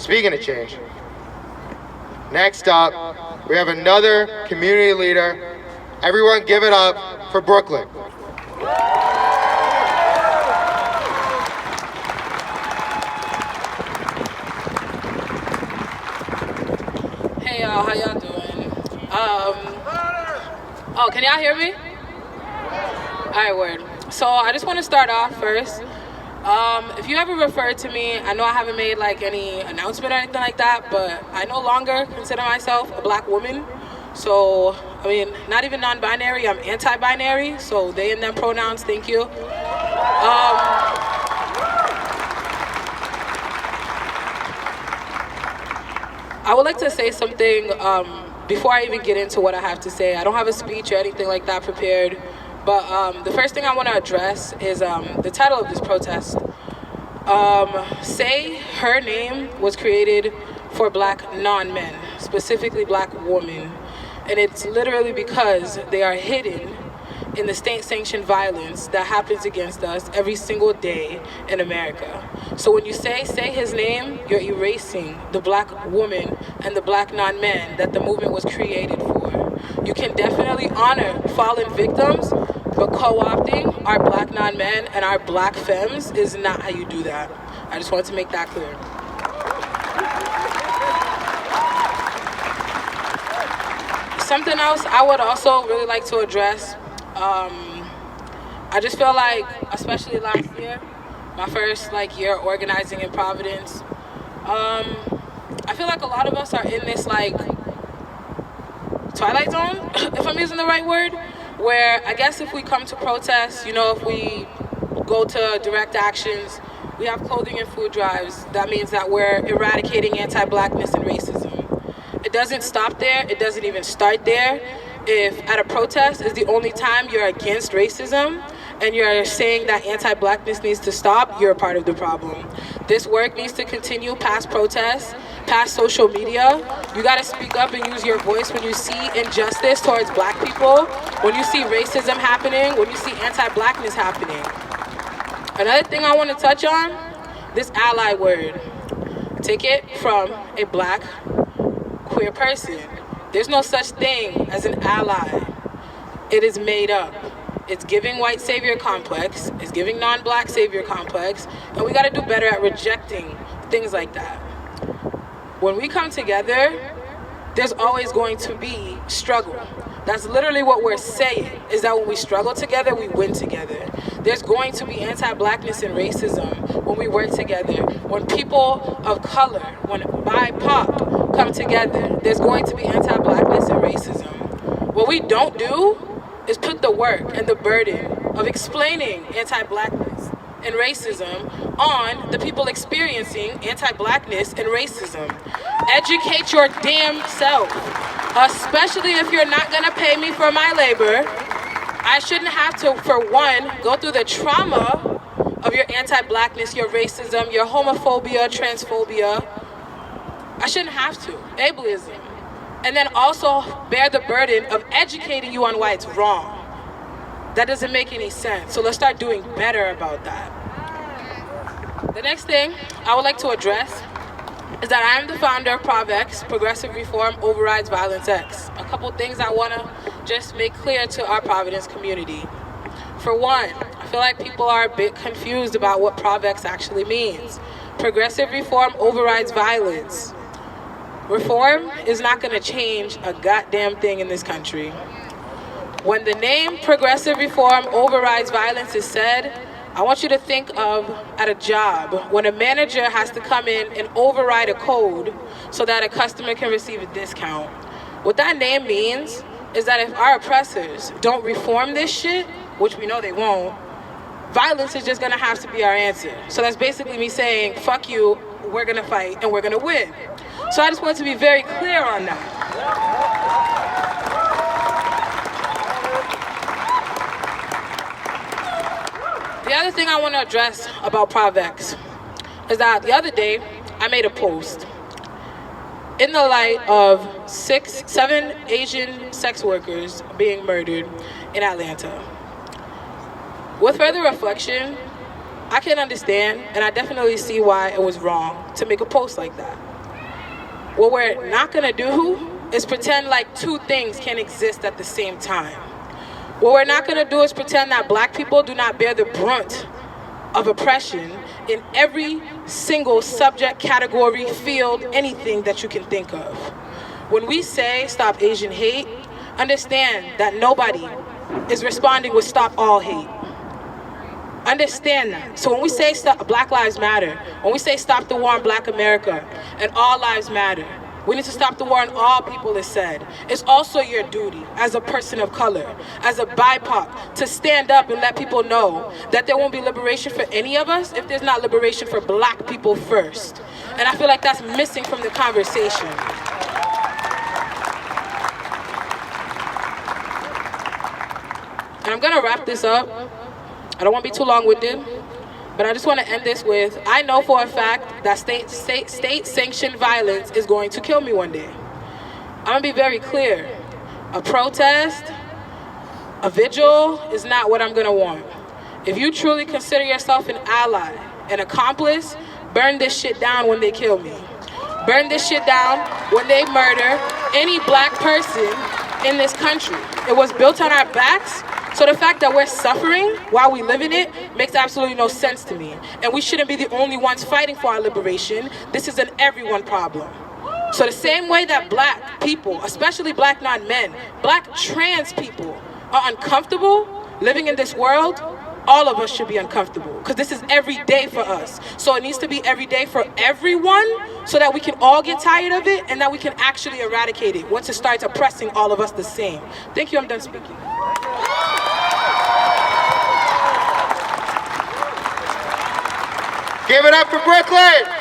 Speaking of change, next up, we have another community leader. Everyone give it up for Brooklyn. Hey y'all, how y'all doing? Oh, can y'all hear me? Alright, word. So I just want to start off first. If you ever referred to me, I know I haven't made like any announcement or anything like that, but I no longer consider myself a black woman. So, I mean, not even non-binary, I'm anti-binary, so they and them pronouns, thank you. I would like to say something before I even get into what I have to say. I don't have a speech or anything like that prepared, but the first thing I want to address is the title of this protest. Say Her Name was created for black non-men, specifically black women, and it's literally because they are hidden in the state-sanctioned violence that happens against us every single day in America. So when you say his name, you're erasing the black woman and the black non-men that the movement was created for. You can definitely honor fallen victims, but co-opting our black non-men and our black femmes is not how you do that. I just wanted to make that clear. Something else I would also really like to address. I just feel like, especially last year, my first year organizing in Providence, I feel like a lot of us are in this twilight zone, if I'm using the right word, where I guess if we come to protest, if we go to direct actions, we have clothing and food drives, that means that we're eradicating anti-blackness and racism. It doesn't stop there, it doesn't even start there. If at a protest is the only time you're against racism and you're saying that anti-blackness needs to stop, you're a part of the problem. This work needs to continue past protests, past social media. You gotta speak up and use your voice when you see injustice towards black people, when you see racism happening, when you see anti-blackness happening. Another thing I wanna touch on, this ally word. Take it from a black queer person. There's no such thing as an ally. It is made up. It's giving white savior complex, it's giving non-black savior complex, and we gotta do better at rejecting things like that. When we come together, there's always going to be struggle. That's literally what we're saying, is that when we struggle together, we win together. There's going to be anti-blackness and racism when we work together. When people of color, when BIPOC come together, there's going to be anti-blackness and racism. What we don't do is put the work and the burden of explaining anti-blackness and racism on the people experiencing anti-blackness and racism. Educate your damn self, especially if you're not gonna pay me for my labor. I shouldn't have to, for one, go through the trauma of your anti-blackness, your racism, your homophobia, transphobia. I shouldn't have to. Ableism. And then also bear the burden of educating you on why it's wrong. That doesn't make any sense. So let's start doing better about that. The next thing I would like to address is that I am the founder of ProvX, Progressive Reform Overrides Violence X. A couple things I want to just make clear to our Providence community. For one, I feel like people are a bit confused about what ProvX actually means. Progressive Reform Overrides Violence. Reform is not going to change a goddamn thing in this country. When the name Progressive Reform Overrides Violence is said, I want you to think of at a job when a manager has to come in and override a code so that a customer can receive a discount. What that name means is that if our oppressors don't reform this shit, which we know they won't, violence is just going to have to be our answer. So that's basically me saying, fuck you, we're going to fight and we're going to win. So I just want to be very clear on that. The other thing I want to address about ProvX is that the other day I made a post in the light of 7 Asian sex workers being murdered in Atlanta. With further reflection, I can understand, and I definitely see why it was wrong to make a post like that. What we're not gonna do is pretend like two things can exist at the same time. What we're not gonna do is pretend that black people do not bear the brunt of oppression in every single subject, category, field, anything that you can think of. When we say stop Asian hate, understand that nobody is responding with stop all hate. Understand that. So when we say stop Black Lives Matter, when we say stop the war on Black America and all lives matter, we need to stop the war on all people, is said. It's also your duty as a person of color, as a BIPOC, to stand up and let people know that there won't be liberation for any of us if there's not liberation for black people first. And I feel like that's missing from the conversation. And I'm gonna wrap this up. I don't want to be too long-winded, but I just want to end this with, I know for a fact that state-sanctioned violence is going to kill me one day. I'm going to be very clear. A protest, a vigil is not what I'm going to want. If you truly consider yourself an ally, an accomplice, burn this shit down when they kill me. Burn this shit down when they murder any black person in this country. It was built on our backs. So the fact that we're suffering while we live in it makes absolutely no sense to me. And we shouldn't be the only ones fighting for our liberation. This is an everyone problem. So the same way that black people, especially black non-men, black trans people are uncomfortable living in this world, all of us should be uncomfortable because this is every day for us. So it needs to be every day for everyone so that we can all get tired of it and that we can actually eradicate it once it starts oppressing all of us the same. Thank you, I'm done speaking. Give it up for Brooklyn!